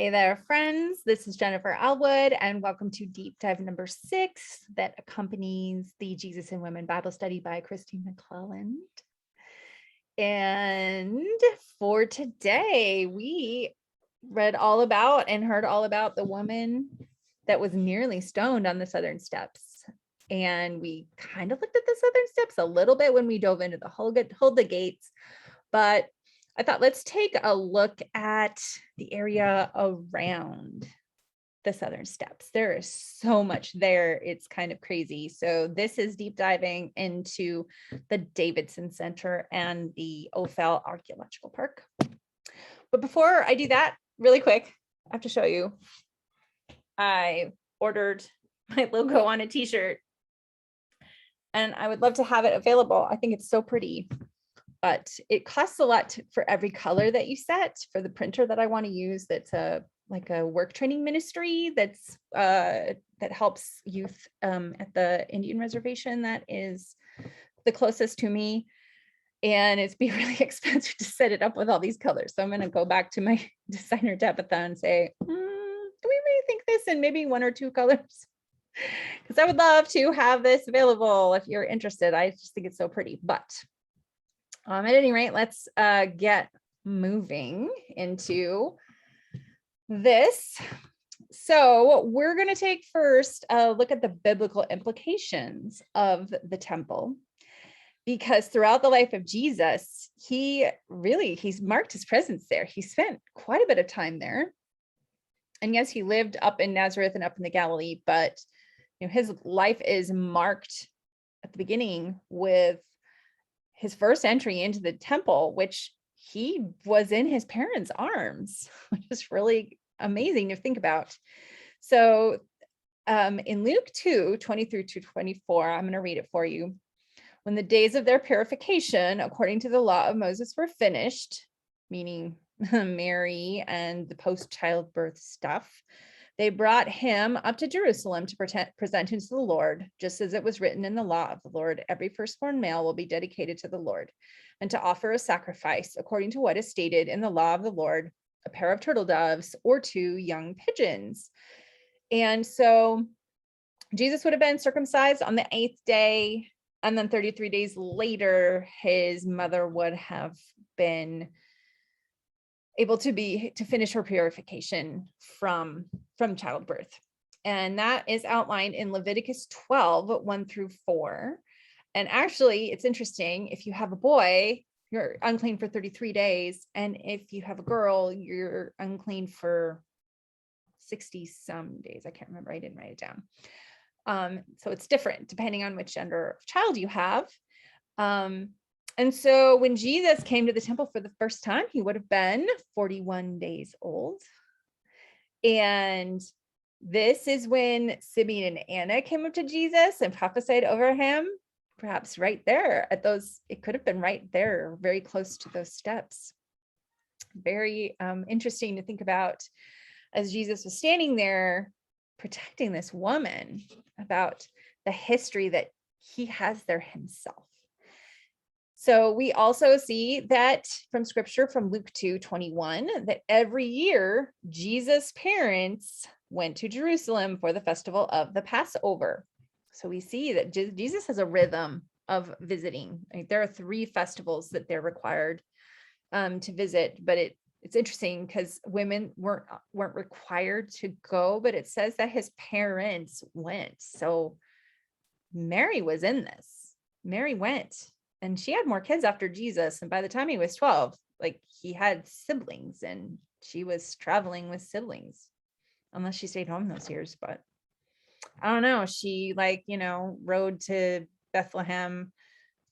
Hey there, friends. This is Jennifer Alwood, and welcome to Deep Dive number 6 that accompanies the Jesus and Women Bible Study by Christine McClelland. And for today, we read all about and heard all about the woman that was nearly stoned on the southern steps. And we kind of looked at the southern steps a little bit when we dove into the hold the gates, but I thought let's take a look at the area around the southern steps. There is so much there. It's kind of crazy. So this is deep diving into the Davidson Center and the Ophel Archaeological Park. But before I do that, really quick, I have to show you. I ordered my logo on a t-shirt and I would love to have it available. I think it's so pretty. But it costs a lot for every color that you set for the printer that I want to use. That's like a work training ministry that's that helps youth at the Indian reservation that is the closest to me. And it's be really expensive to set it up with all these colors. So I'm going to go back to my designer Tabitha and say, can we rethink this in maybe 1 or 2 colors? Because I would love to have this available if you're interested. I just think it's so pretty. But at any rate, let's get moving into this. So we're going to take first a look at the biblical implications of the temple, because throughout the life of Jesus, he's marked his presence there. He spent quite a bit of time there. And yes, he lived up in Nazareth and up in the Galilee, but his life is marked at the beginning with his first entry into the temple, which he was in his parents' arms, which is really amazing to think about. So in Luke 2:20-24, I'm going to read it for you. When the days of their purification, according to the law of Moses, were finished, meaning Mary and the post-childbirth stuff, they brought him up to Jerusalem to present him to the Lord, just as it was written in the law of the Lord. Every firstborn male will be dedicated to the Lord, and to offer a sacrifice according to what is stated in the law of the Lord, a pair of turtle doves or 2 young pigeons. And so Jesus would have been circumcised on the 8th day, and then 33 days later, his mother would have been able to finish her purification from childbirth. And that is outlined in Leviticus 12:1-4. And actually, it's interesting, if you have a boy, you're unclean for 33 days. And if you have a girl, you're unclean for 60 some days. I can't remember, I didn't write it down. So it's different depending on which gender of child you have. And so when Jesus came to the temple for the first time, he would have been 41 days old. And this is when Simeon and Anna came up to Jesus and prophesied over him, perhaps right there at those, it could have been right there, very close to those steps. Very interesting to think about as Jesus was standing there protecting this woman about the history that he has there himself. So we also see that from scripture from Luke 2:21, that every year Jesus' parents went to Jerusalem for the festival of the Passover. So we see that Jesus has a rhythm of visiting. There are 3 festivals that they're required to visit, but it's interesting because women weren't required to go, but it says that his parents went. So Mary was in this. Mary went. And she had more kids after Jesus. And by the time he was 12, like he had siblings and she was traveling with siblings, unless she stayed home those years. But I don't know. She rode to Bethlehem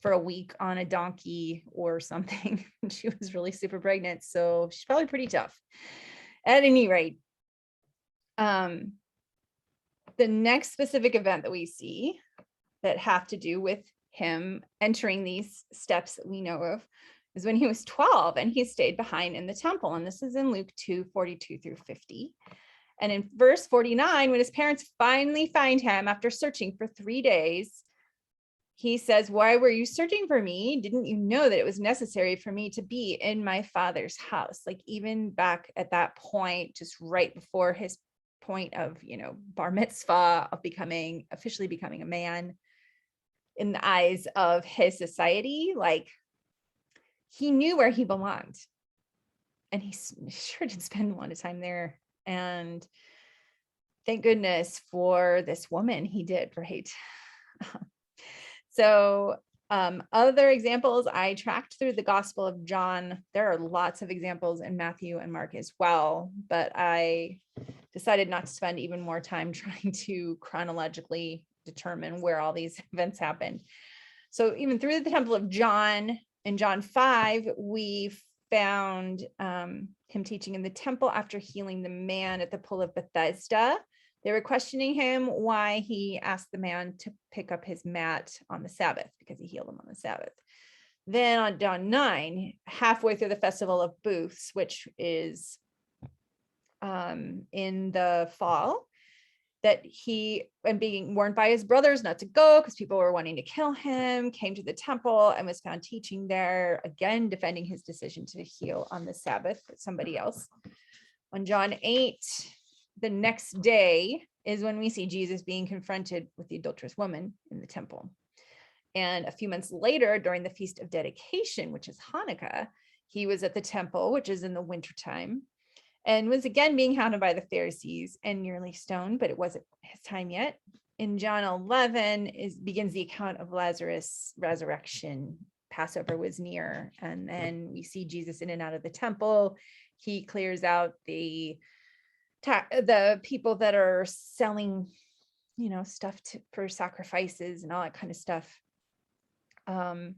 for a week on a donkey or something. She was really super pregnant. So she's probably pretty tough. At any rate, the next specific event that we see that have to do with him entering these steps that we know of is when he was 12 and he stayed behind in the temple. And this is in Luke 2:42-50. And in verse 49, when his parents finally find him after searching for 3 days, he says, why were you searching for me? Didn't you know that it was necessary for me to be in my father's house? Like even back at that point, just right before his point of, bar mitzvah, of officially becoming a man in the eyes of his society, like he knew where he belonged. And he sure did spend a lot of time there. And thank goodness for this woman he did, right? So other examples, I tracked through the Gospel of John. There are lots of examples in Matthew and Mark as well, but I decided not to spend even more time trying to chronologically determine where all these events happened. So even through the Temple of John, in John 5, we found him teaching in the temple after healing the man at the pool of Bethesda. They were questioning him why he asked the man to pick up his mat on the Sabbath, because he healed him on the Sabbath. Then on John 9, halfway through the Festival of Booths, which is in the fall, that he, and being warned by his brothers not to go because people were wanting to kill him, came to the temple and was found teaching there, again defending his decision to heal on the Sabbath with somebody else. On John 8, the next day is when we see Jesus being confronted with the adulterous woman in the temple. And a few months later, during the Feast of Dedication, which is Hanukkah, he was at the temple, which is in the wintertime, and was again being hounded by the Pharisees and nearly stoned, but it wasn't his time yet. In John 11 begins the account of Lazarus' resurrection. Passover was near, and then we see Jesus in and out of the temple. He clears out the people that are selling, stuff for sacrifices and all that kind of stuff. But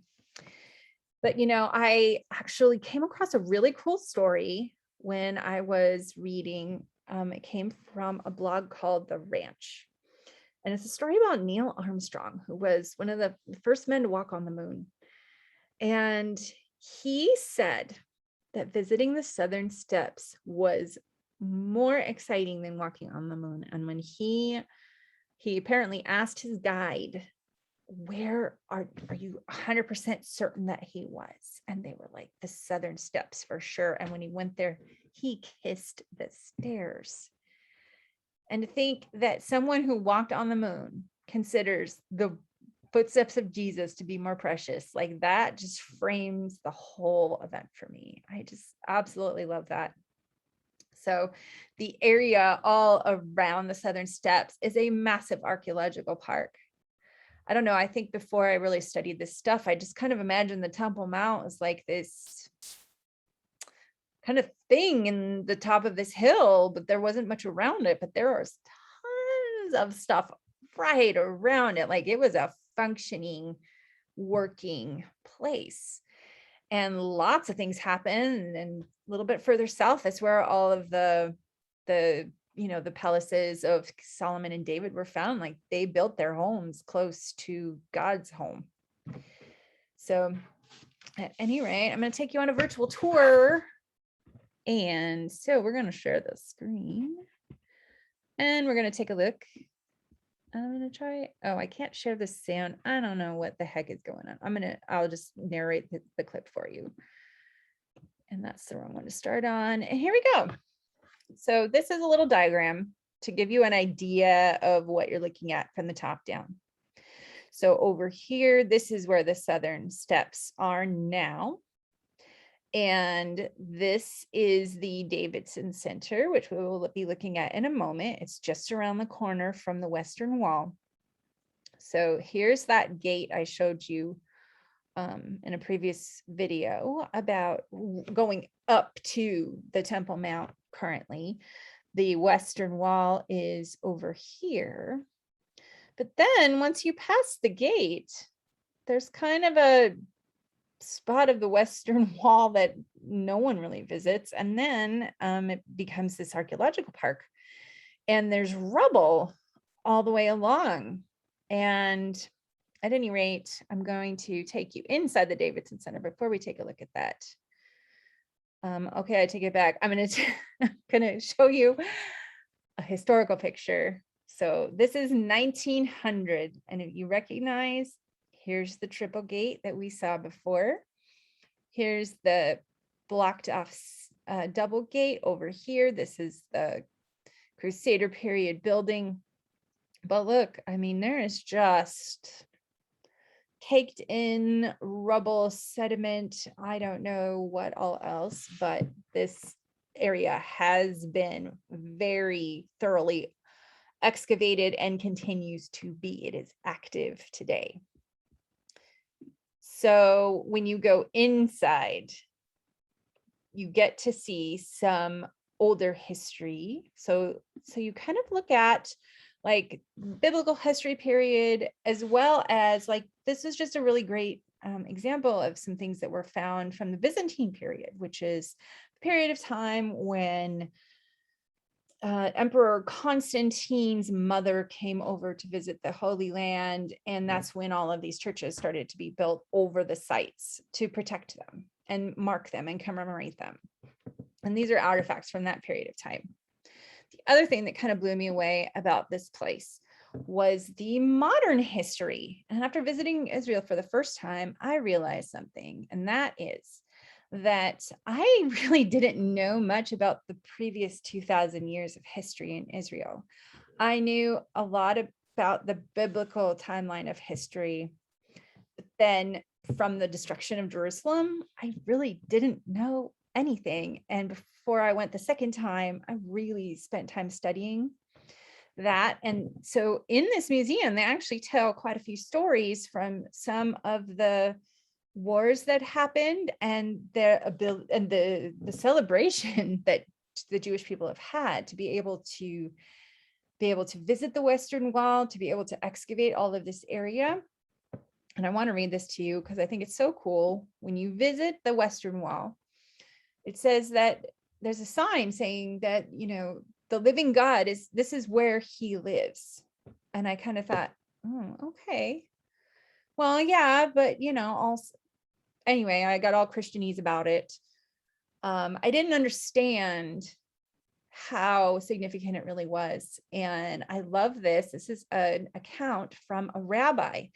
I actually came across a really cool story when I was reading. It came from a blog called The Ranch, and it's a story about Neil Armstrong, who was one of the first men to walk on the moon. And he said that visiting the southern steps was more exciting than walking on the moon. And when he apparently asked his guide, where are you 100% certain that he was? And they were like, the southern steps for sure. And when he went there, he kissed the stairs. And to think that someone who walked on the moon considers the footsteps of Jesus to be more precious, like that just frames the whole event for me. I just absolutely love that. So the area all around the southern steps is a massive archaeological park. I don't know, I think before I really studied this stuff, I just kind of imagined the Temple Mount as like this kind of thing in the top of this hill, but there wasn't much around it. But there are tons of stuff right around it. Like it was a functioning, working place. And lots of things happen. And a little bit further south, that's where all of the palaces of Solomon and David were found. Like they built their homes close to God's home. So at any rate, I'm going to take you on a virtual tour. And so we're going to share the screen and we're going to take a look. I'm going to try. Oh, I can't share the sound. I don't know what the heck is going on. I'll just narrate the clip for you. And that's the wrong one to start on. And here we go. So this is a little diagram to give you an idea of what you're looking at from the top down. So over here, this is where the southern steps are now. And this is the Davidson Center, which we will be looking at in a moment. It's just around the corner from the western wall. So here's that gate I showed you in a previous video about going up to the Temple Mount currently. The western wall is over here. But then once you pass the gate, there's kind of a spot of the western wall that no one really visits. And then it becomes this archaeological park. And there's rubble all the way along. And at any rate, I'm going to take you inside the Davidson Center before we take a look at that. Okay, I take it back. I'm going to show you a historical picture. So this is 1900. And if you recognize, Here's the triple gate that we saw before. Here's the blocked off double gate over here. This is the Crusader period building. But look, I mean, there is just caked in rubble, sediment. I don't know what all else, but this area has been very thoroughly excavated and continues to be. It is active today. So when you go inside, you get to see some older history. So you kind of look at like biblical history period, as well as like, this is just a really great example of some things that were found from the Byzantine period, which is a period of time when Emperor Constantine's mother came over to visit the Holy Land. And that's when all of these churches started to be built over the sites to protect them and mark them and commemorate them. And these are artifacts from that period of time. The other thing that kind of blew me away about this place was the modern history. And after visiting Israel for the first time, I realized something, and that is that I really didn't know much about the previous 2,000 years of history in Israel. I knew a lot about the biblical timeline of history, but then from the destruction of Jerusalem, I really didn't know anything. And before I went the second time, I really spent time studying that. And so in this museum, they actually tell quite a few stories from some of the wars that happened and the celebration that the Jewish people have had to be able to visit the Western Wall, to be able to excavate all of this area. And I want to read this to you because I think it's so cool. When you visit the Western Wall, it says that there's a sign saying that, you know, the living God this is where he lives. And I kind of thought, oh, okay. Well, yeah, but you know, also, anyway, I got all Christianese about it. I didn't understand how significant it really was. And I love this. This is an account from a rabbi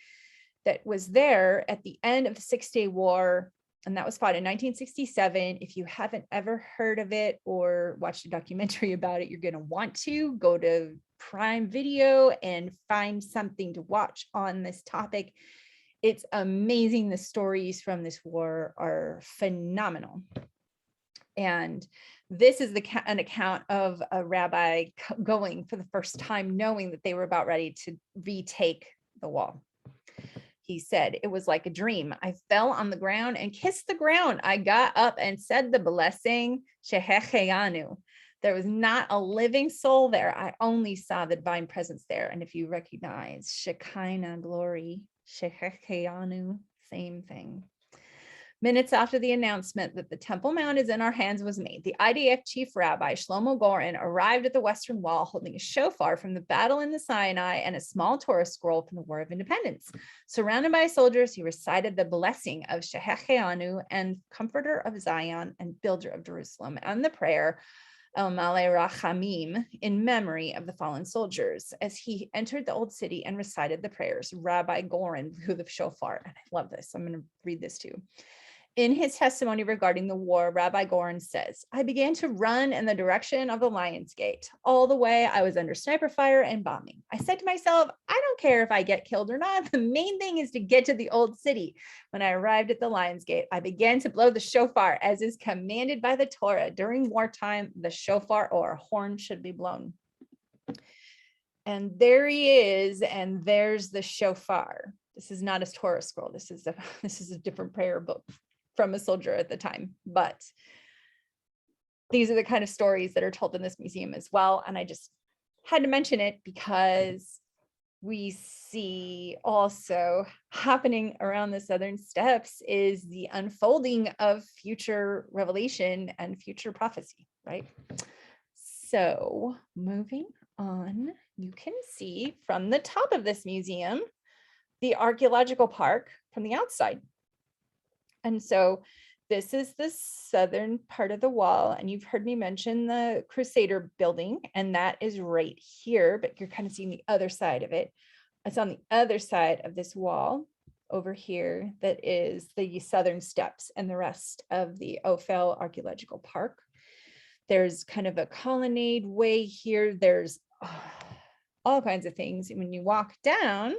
that was there at the end of the 6-Day War. And that was fought in 1967. If you haven't ever heard of it or watched a documentary about it, you're going to want to go to Prime Video and find something to watch on this topic. It's amazing. The stories from this war are phenomenal. And this is an account of a rabbi going for the first time, knowing that they were about ready to retake the wall. He said, it was like a dream. I fell on the ground and kissed the ground. I got up and said the blessing, Shehecheyanu. There was not a living soul there. I only saw the divine presence there. And if you recognize Shekinah glory, Shehecheyanu, same thing. Minutes after the announcement that the Temple Mount is in our hands was made, the IDF chief rabbi, Shlomo Goren, arrived at the Western Wall holding a shofar from the battle in the Sinai and a small Torah scroll from the War of Independence. Surrounded by soldiers, he recited the blessing of Shehecheyanu and comforter of Zion and builder of Jerusalem, and the prayer El Malei Rachamim in memory of the fallen soldiers. As he entered the old city and recited the prayers, Rabbi Goren blew the shofar. And I love this. I'm going to read this too. In his testimony regarding the war, Rabbi Goren says, I began to run in the direction of the Lion's Gate. All the way, I was under sniper fire and bombing. I said to myself, I don't care if I get killed or not. The main thing is to get to the old city. When I arrived at the Lion's Gate, I began to blow the shofar as is commanded by the Torah. During wartime, the shofar or horn should be blown. And there he is, and there's the shofar. This is not a Torah scroll. This is a different prayer book from a soldier at the time, but these are the kind of stories that are told in this museum as well. And I just had to mention it because we see also happening around the southern steps is the unfolding of future revelation and future prophecy, right? So moving on, you can see from the top of this museum, the archaeological park from the outside. And so this is the southern part of the wall. And you've heard me mention the Crusader building, and that is right here, but you're kind of seeing the other side of it. It's on the other side of this wall over here that is the southern steps and the rest of the Ophel Archaeological Park. There's kind of a colonnade way here. There's all kinds of things. And when you walk down,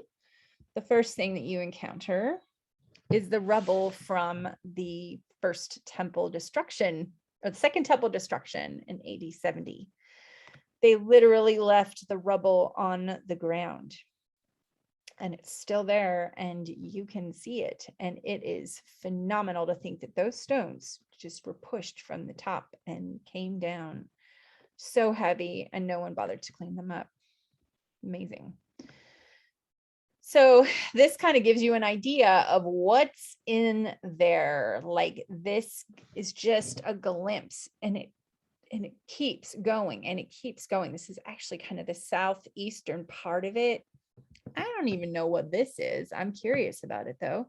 the first thing that you encounter is the rubble from the first temple destruction, or the second temple destruction in AD 70. They literally left the rubble on the ground, and it's still there, and you can see it. And it is phenomenal to think that those stones just were pushed from the top and came down so heavy, and no one bothered to clean them up. Amazing. So this kind of gives you an idea of what's in there. Like, this is just a glimpse, and it keeps going and it keeps going. This is actually kind of the southeastern part of it. I don't even know what this is. I'm curious about it though.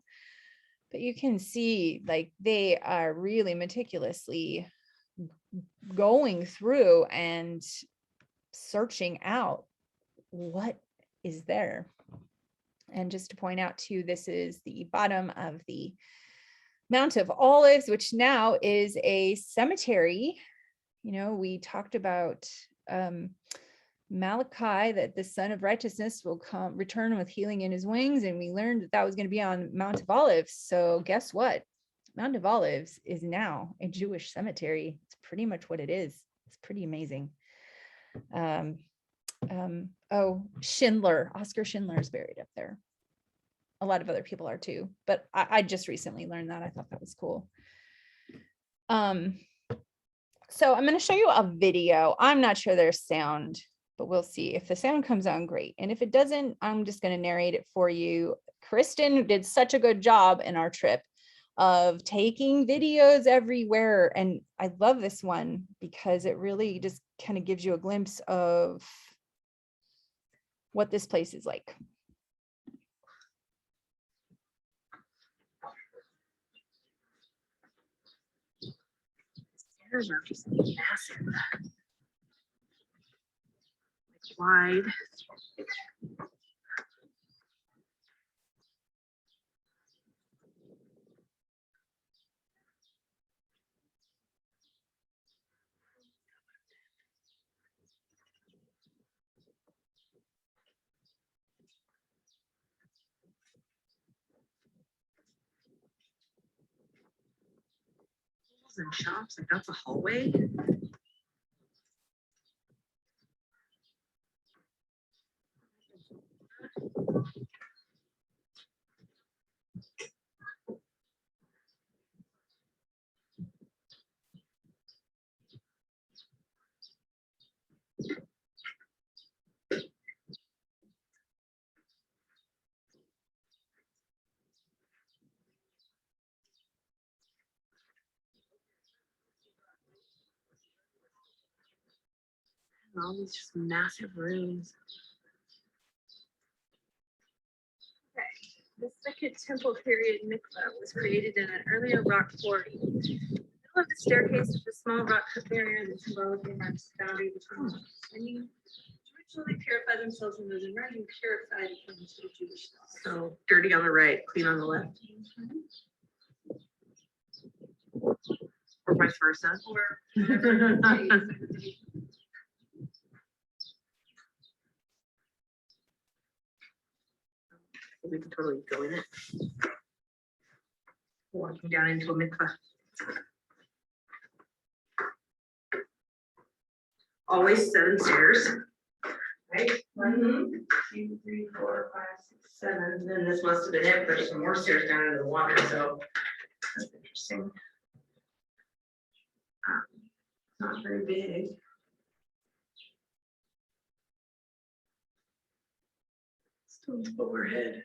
But you can see, like, they are really meticulously going through and searching out what is there. And just to point out too, this is the bottom of the Mount of Olives, which now is a cemetery. You know, we talked about Malachi, that the Son of Righteousness will return with healing in his wings. And we learned that that was going to be on Mount of Olives. So guess what? Mount of Olives is now a Jewish cemetery. It's pretty much what it is. It's pretty amazing. Schindler, Oscar Schindler is buried up there. A lot of other people are too, but I just recently learned that. I thought that was cool. So I'm going to show you a video. I'm not sure there's sound, but we'll see. If the sound comes on, great. And if it doesn't, I'm just going to narrate it for you. Kristen did such a good job in our trip of taking videos everywhere. And I love this one because it really just kind of gives you a glimpse of what this place is like. Stairs are just massive, like wide. And shops, like that's a hallway. And all these just massive rooms. Okay, the second temple period mikvah was created in an earlier rock quarry. In the middle of the staircase is a small rock cut barrier that symbolically marks the boundary between them. And you ritually purify themselves and those emerging purified according to the Jewish law. So dirty on the right, clean on the left. Or vice versa. Or we can totally go in it. Walking down into a mikvah. Always 7 stairs. Right? 1, 2, 3, 4, 5, 6, 7. And then this must have been it. There's some more stairs down into the water, so that's interesting. Not very big. Still overhead.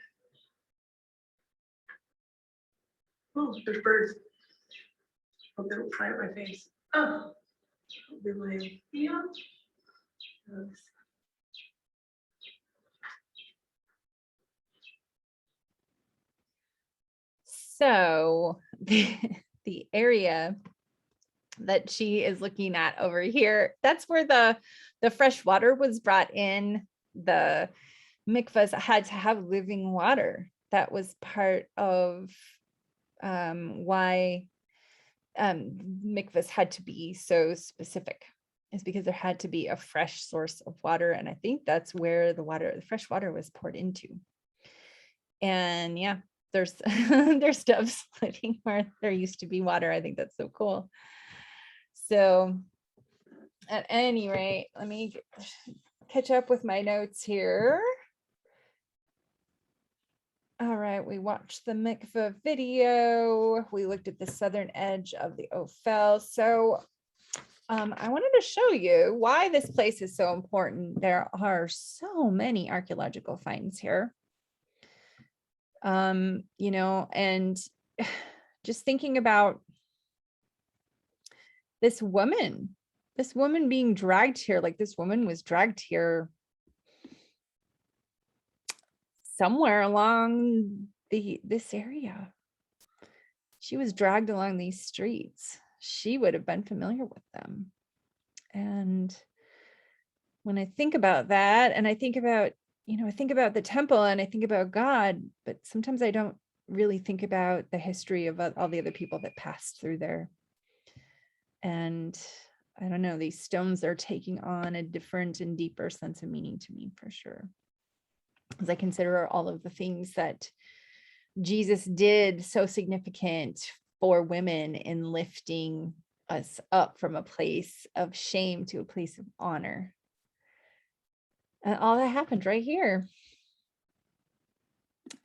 Oh, there's birds. Hope they don't fly at my face. Oh, they're my So the area that she is looking at over here, that's where the fresh water was brought in. The mikvahs had to have living water. that was part of why mikvahs had to be so specific, is because there had to be a fresh source of water. And I think that's where the fresh water was poured into. And yeah, there's there's doves living where there used to be water. I think that's so cool. So at any rate, let me catch up with my notes here. All right, we watched the mikvah video. We looked at the southern edge of the Ophel. So I wanted to show you why this place is so important. There are so many archaeological finds here. You know, and just thinking about this woman being dragged here, like this woman was dragged here somewhere along this area. She was dragged along these streets. She would have been familiar with them. And when I think about that, and I think about, you know, I think about the temple and I think about God, but sometimes I don't really think about the history of all the other people that passed through there. And I don't know, these stones are taking on a different and deeper sense of meaning to me, for sure, as I consider all of the things that Jesus did so significant for women in lifting us up from a place of shame to a place of honor. And all that happened right here.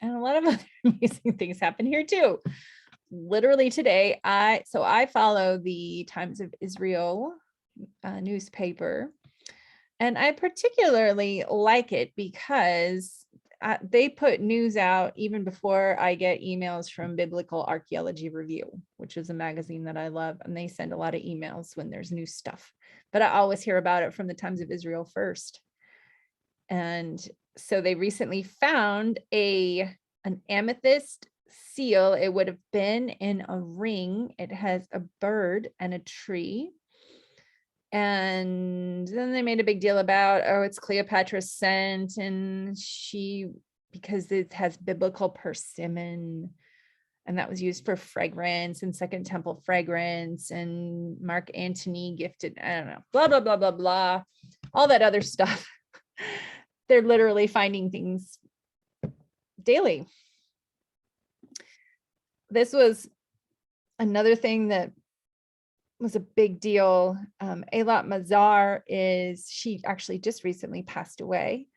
And a lot of other amazing things happen here too. Literally today, I follow the Times of Israel newspaper, and I particularly like it because they put news out even before I get emails from Biblical Archaeology Review, which is a magazine that I love, and they send a lot of emails when there's new stuff. But I always hear about it from the Times of Israel first. And so they recently found an amethyst seal. It would have been in a ring. It has a bird and a tree. And then they made a big deal about, oh, it's Cleopatra's scent, and because it has biblical persimmon, and that was used for fragrance and Second Temple fragrance, and Mark Antony gifted, I don't know, blah, blah, blah, blah, blah, all that other stuff. They're literally finding things daily. This was another thing that was a big deal. Eilat Mazar she actually just recently passed away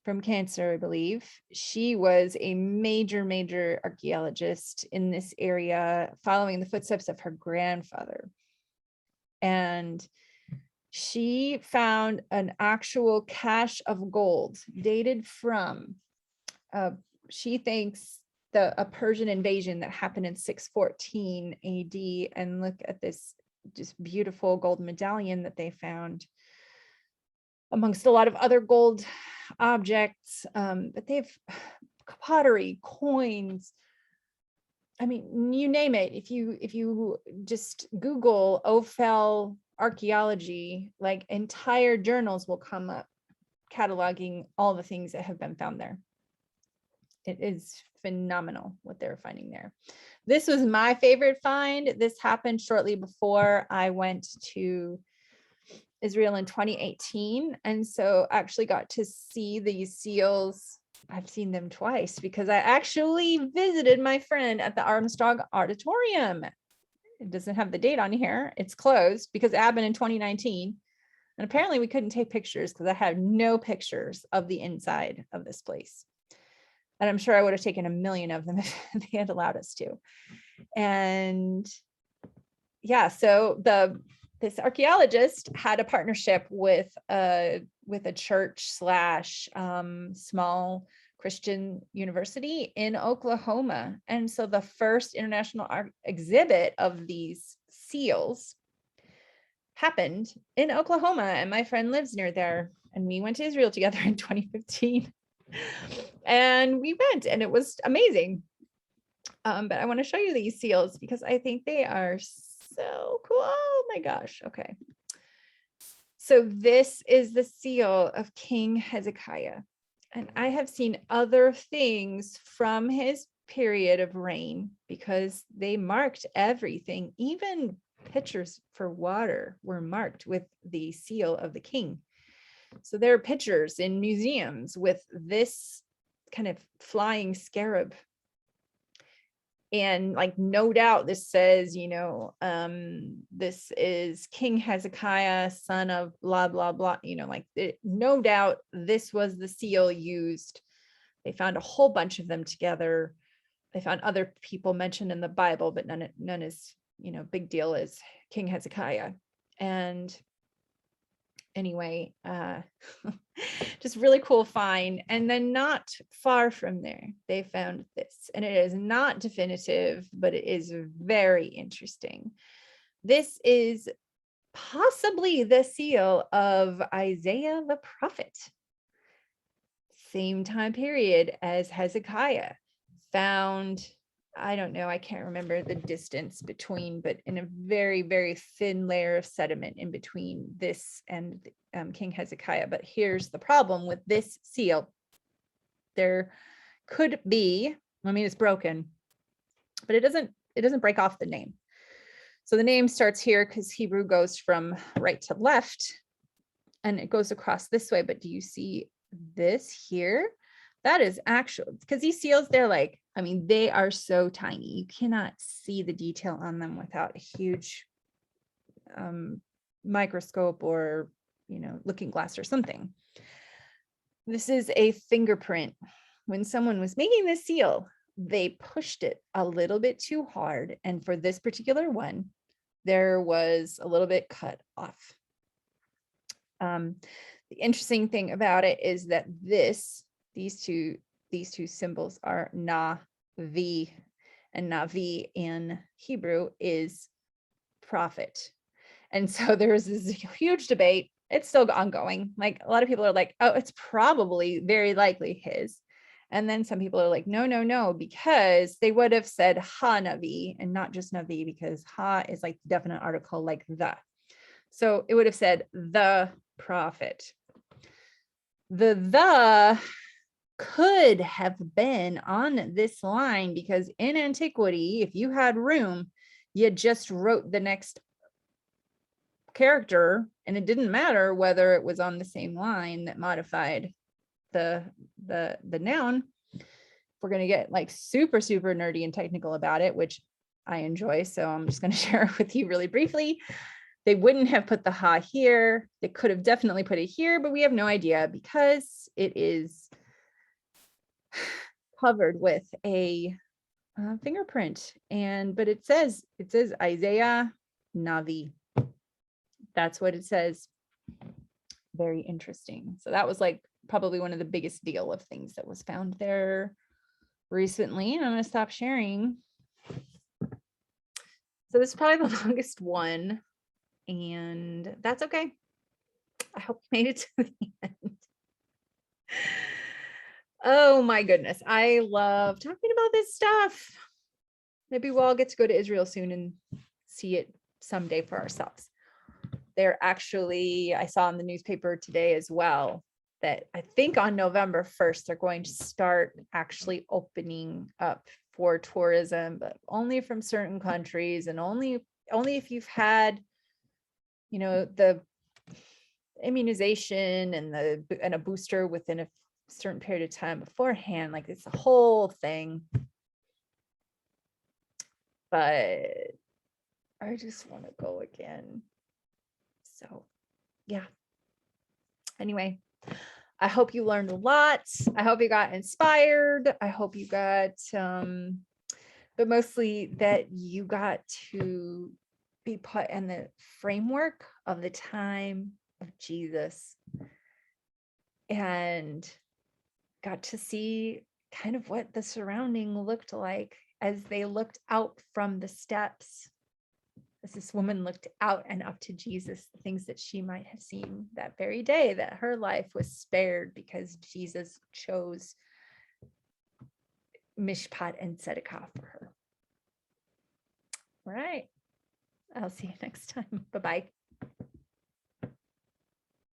from cancer, I believe. She was a major archaeologist in this area, following the footsteps of her grandfather. And she found an actual cache of gold dated from, she thinks, a Persian invasion that happened in 614 AD. And look at this just beautiful gold medallion that they found amongst a lot of other gold objects. But they have pottery, coins, I mean, you name it. If you just Google Ophel archaeology, like entire journals will come up cataloging all the things that have been found there. It is phenomenal what they're finding there. This was my favorite find. This happened shortly before I went to Israel in 2018. And so I actually got to see these seals. I've seen them twice because I actually visited my friend at the Armstrong Auditorium. It doesn't have the date on here. It's closed because it happened in 2019. And apparently we couldn't take pictures because I had no pictures of the inside of this place. And I'm sure I would have taken a million of them if they had allowed us to. And yeah, so this archaeologist had a partnership with a church / small Christian university in Oklahoma. And so the first international art exhibit of these seals happened in Oklahoma, and my friend lives near there, and we went to Israel together in 2015. And we went, and it was amazing. But I want to show you these seals because I think they are so cool. Oh my gosh. Okay. So this is the seal of King Hezekiah. And I have seen other things from his period of reign because they marked everything. Even pitchers for water were marked with the seal of the king. So there are pictures in museums with this kind of flying scarab. And like, no doubt this says, this is King Hezekiah, son of blah, blah, blah, no doubt this was the seal used. They found a whole bunch of them together. They found other people mentioned in the Bible, but none is, big deal as King Hezekiah. And anyway, just really cool find. And then not far from there, they found this, and it is not definitive, but it is very interesting. This is possibly the seal of Isaiah the prophet. Same time period as Hezekiah. Found, I don't know, I can't remember the distance between, but in a very, very thin layer of sediment in between this and King Hezekiah. But here's the problem with this seal. There could be, it's broken, but it doesn't break off the name. So the name starts here because Hebrew goes from right to left and it goes across this way. But do you see this here? That is actual, because these seals, they're like, they are so tiny. You cannot see the detail on them without a huge microscope or, looking glass or something. This is a fingerprint. When someone was making this seal, they pushed it a little bit too hard. And for this particular one, there was a little bit cut off. The interesting thing about it is that these two symbols are Navi, and Navi in Hebrew is prophet. And so there's this huge debate. It's still ongoing. Like, a lot of people are like, oh, it's probably very likely his. And then some people are like, no, because they would have said ha Navi and not just Navi, because ha is like definite article, like the. So it would have said the prophet. The could have been on this line because in antiquity, if you had room, you just wrote the next character, and it didn't matter whether it was on the same line that modified the noun. If we're going to get like super nerdy and technical about it, which I enjoy, so I'm just going to share it with you really briefly. They wouldn't have put the ha here. They could have definitely put it here, but we have no idea because it is covered with a fingerprint. But it says Isaiah Navi. That's what it says. Very interesting. So that was like probably one of the biggest deal of things that was found there recently. And I'm going to stop sharing. So this is probably the longest one, and that's okay. I hope you made it to the end. Oh my goodness. I love talking about this stuff. Maybe we'll all get to go to Israel soon and see it someday for ourselves. They're actually, I saw in the newspaper today as well, that I think on November 1st, they're going to start actually opening up for tourism, but only from certain countries, and only if you've had, the immunization and a booster within a certain period of time beforehand. Like, it's a whole thing. But I just want to go again. So yeah. Anyway, I hope you learned a lot. I hope you got inspired. I hope you got, but mostly that you got to be put in the framework of the time of Jesus and got to see kind of what the surrounding looked like as they looked out from the steps. As this woman looked out and up to Jesus, the things that she might have seen that very day, that her life was spared because Jesus chose mishpat and tzedakah for her. All right. I'll see you next time. Bye-bye.